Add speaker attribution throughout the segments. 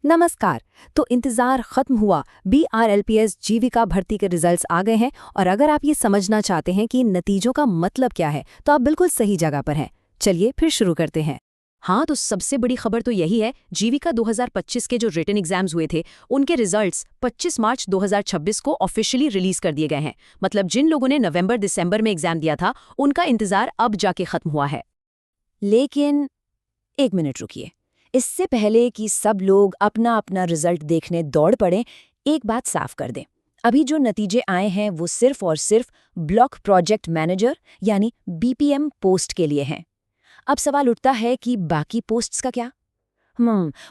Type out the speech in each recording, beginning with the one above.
Speaker 1: नमस्कार। तो इंतजार खत्म हुआ। BRLPS जीविका भर्ती के रिजल्ट्स आ गए हैं और अगर आप ये समझना चाहते हैं कि नतीजों का मतलब क्या है तो आप बिल्कुल सही जगह पर हैं। चलिए फिर शुरू करते हैं।
Speaker 2: हाँ, तो सबसे बड़ी खबर तो यही है, जीविका 2025 के जो रिटन एग्जाम्स हुए थे उनके रिजल्ट्स 25 मार्च 2026 को ऑफिशियली रिलीज कर दिए गए हैं। मतलब जिन लोगों ने नवंबर दिसंबर में एग्जाम दिया था उनका इंतजार अब जाके खत्म हुआ है।
Speaker 1: लेकिन एक मिनट रुकिए। इससे पहले कि सब लोग अपना अपना रिजल्ट देखने दौड़ पड़ें, एक बात साफ कर दें। अभी जो नतीजे आए हैं वो सिर्फ और सिर्फ ब्लॉक प्रोजेक्ट मैनेजर यानी BPM पोस्ट के लिए हैं। अब सवाल उठता है कि बाकी पोस्ट्स का क्या?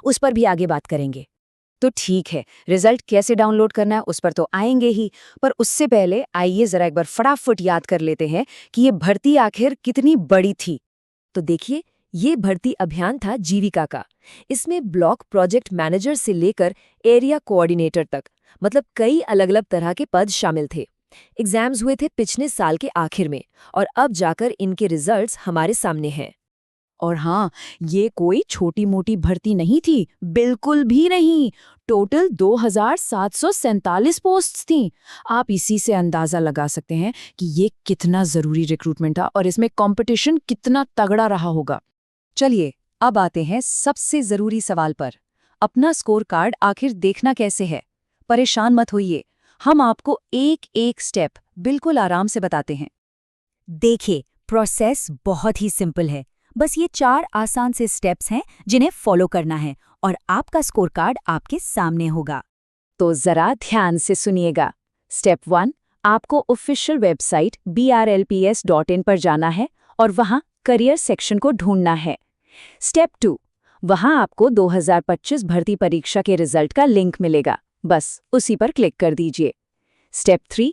Speaker 1: उस पर भी आगे बात करेंगे। तो ठीक है, रिजल्ट कैसे डाउनलोड करना है उस पर तो आएंगे ही, पर उससे पहले आइए जरा एक बार फटाफट याद कर लेते हैं कि ये भर्ती आखिर कितनी बड़ी थी। तो देखिए, ये भर्ती अभियान था जीविका का। इसमें ब्लॉक प्रोजेक्ट मैनेजर से लेकर एरिया कोऑर्डिनेटर तक, मतलब कई अलग अलग तरह के पद शामिल थे। एग्जाम्स हुए थे पिछले साल के आखिर में और अब जाकर इनके रिजल्ट्स हमारे सामने हैं।
Speaker 2: और हाँ, ये कोई छोटी मोटी भर्ती नहीं थी, बिल्कुल भी नहीं। टोटल 2747 पोस्ट्स थीं। आप इसी से अंदाजा लगा सकते हैं कि ये कितना जरूरी रिक्रूटमेंट था और इसमें कंपटीशन कितना तगड़ा रहा होगा। चलिए, अब आते हैं सबसे जरूरी सवाल पर। अपना स्कोर कार्ड आखिर देखना कैसे है? परेशान मत होइए, हम आपको एक एक स्टेप बिल्कुल आराम से बताते हैं।
Speaker 1: देखिए, प्रोसेस बहुत ही सिंपल है। बस ये 4 आसान से स्टेप्स हैं जिन्हें फॉलो करना है और आपका स्कोर कार्ड आपके सामने होगा।
Speaker 2: तो जरा ध्यान से सुनिएगा। स्टेप 1, आपको ऑफिशियल वेबसाइट brlps.in पर जाना है और वहां करियर सेक्शन को ढूंढना है। स्टेप 2, वहां आपको 2025 भर्ती परीक्षा के रिजल्ट का लिंक मिलेगा, बस उसी पर क्लिक कर दीजिए। स्टेप 3,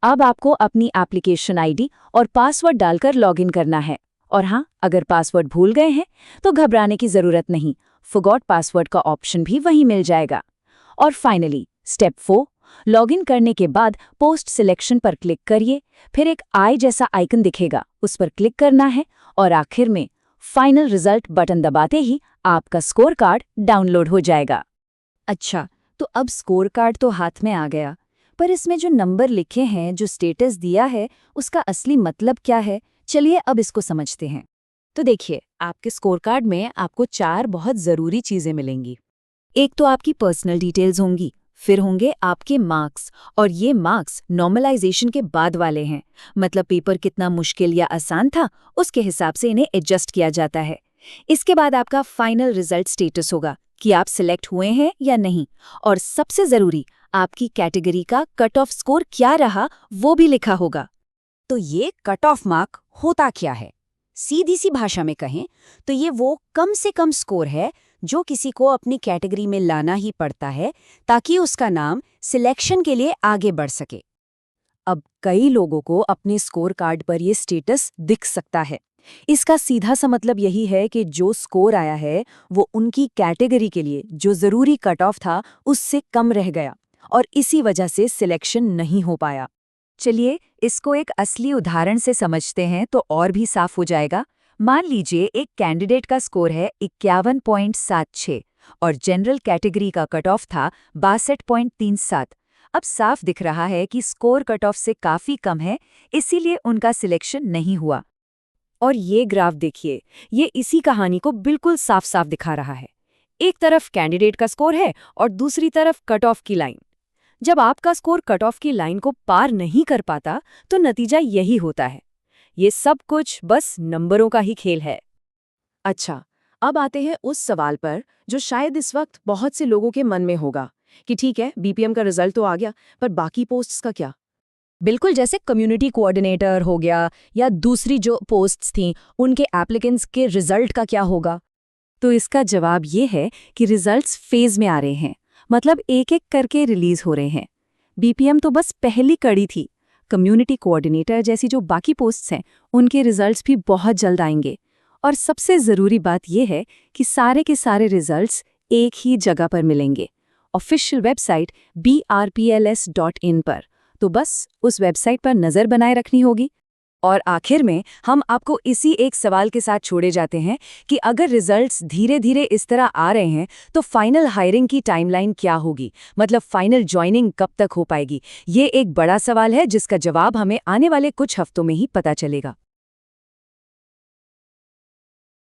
Speaker 2: अब आपको अपनी एप्लीकेशन आईडी और पासवर्ड डालकर लॉगिन करना है। और हाँ, अगर पासवर्ड भूल गए हैं तो घबराने की जरूरत नहीं, फॉरगॉट पासवर्ड का ऑप्शन भी वहीं मिल जाएगा। और फाइनली स्टेप 4, लॉगिन करने के बाद पोस्ट सिलेक्शन पर क्लिक करिए, फिर एक आई जैसा आइकन दिखेगा, उस पर क्लिक करना है और आखिर में फाइनल रिजल्ट बटन दबाते ही आपका स्कोर कार्ड डाउनलोड हो जाएगा।
Speaker 1: अच्छा, तो अब स्कोर कार्ड तो हाथ में आ गया, पर इसमें जो नंबर लिखे हैं, जो स्टेटस दिया है, उसका असली मतलब क्या है? चलिए अब इसको समझते हैं। तो देखिए, आपके स्कोर कार्ड में आपको 4 बहुत ज़रूरी चीज़ें मिलेंगी। एक तो आपकी पर्सनल डिटेल्स होंगी, फिर होंगे आपके मार्क्स, और ये मार्क्स नॉर्मलाइजेशन के बाद वाले हैं। मतलब पेपर कितना मुश्किल या आसान था, उसके हिसाब से इन्हें एडजस्ट किया जाता है। इसके बाद आपका फाइनल रिजल्ट स्टेटस होगा कि आप सिलेक्ट हुए हैं या नहीं, और सबसे ज़रूरी, आपकी कैटेगरी का कट ऑफ स्कोर क्या रहा वो भी लिखा होगा।
Speaker 3: तो ये कट ऑफ मार्क होता क्या है? सीधी सी भाषा में कहें तो ये वो कम से कम स्कोर है जो किसी को अपनी कैटेगरी में लाना ही पड़ता है ताकि उसका नाम सिलेक्शन के लिए आगे बढ़ सके।
Speaker 2: अब कई लोगों को अपने स्कोर कार्ड पर ये स्टेटस दिख सकता है। इसका सीधा सा मतलब यही है कि जो स्कोर आया है वो उनकी कैटेगरी के लिए जो जरूरी कट ऑफ था उससे कम रह गया और इसी वजह से सिलेक्शन नहीं हो पाया। चलिए, इसको एक असली उदाहरण से समझते हैं तो और भी साफ हो जाएगा। मान लीजिए एक कैंडिडेट का स्कोर है 51.76 और जनरल कैटेगरी का कट ऑफ था 62.37। अब साफ दिख रहा है कि स्कोर कट ऑफ से काफी कम है, इसीलिए उनका सिलेक्शन नहीं हुआ। और ये ग्राफ देखिए, ये इसी कहानी को बिल्कुल साफ साफ दिखा रहा है। एक तरफ कैंडिडेट का स्कोर है और दूसरी तरफ कट ऑफ की लाइन। जब आपका स्कोर कट ऑफ की लाइन को पार नहीं कर पाता तो नतीजा यही होता है। ये सब कुछ बस नंबरों का ही खेल है। अच्छा, अब आते हैं उस सवाल पर जो शायद इस वक्त बहुत से लोगों के मन में होगा कि ठीक है, BPM का रिजल्ट तो आ गया, पर बाकी पोस्ट्स का क्या? बिल्कुल, जैसे कम्युनिटी कोऑर्डिनेटर हो गया या दूसरी जो पोस्ट्स थीं, उनके एप्लीकेंट्स के रिजल्ट का क्या होगा? तो इसका जवाब ये है कि रिजल्ट्स फेज में आ रहे हैं, मतलब एक एक करके रिलीज हो रहे हैं। BPM तो बस पहली कड़ी थी। कम्युनिटी कोऑर्डिनेटर जैसी जो बाकी पोस्ट्स हैं, उनके रिजल्ट्स भी बहुत जल्द आएंगे। और सबसे ज़रूरी बात यह है कि सारे के सारे रिजल्ट्स एक ही जगह पर मिलेंगे, ऑफिशियल वेबसाइट brpls.in पर। तो बस उस वेबसाइट पर नज़र बनाए रखनी होगी और आखिर में हम आपको इसी एक सवाल के साथ छोड़े जाते हैं कि अगर रिजल्ट्स धीरे धीरे इस तरह आ रहे हैं तो फाइनल हायरिंग की टाइमलाइन क्या होगी, मतलब फाइनल ज्वाइनिंग कब तक हो पाएगी। ये एक बड़ा सवाल है जिसका जवाब हमें आने वाले कुछ हफ्तों में ही पता चलेगा।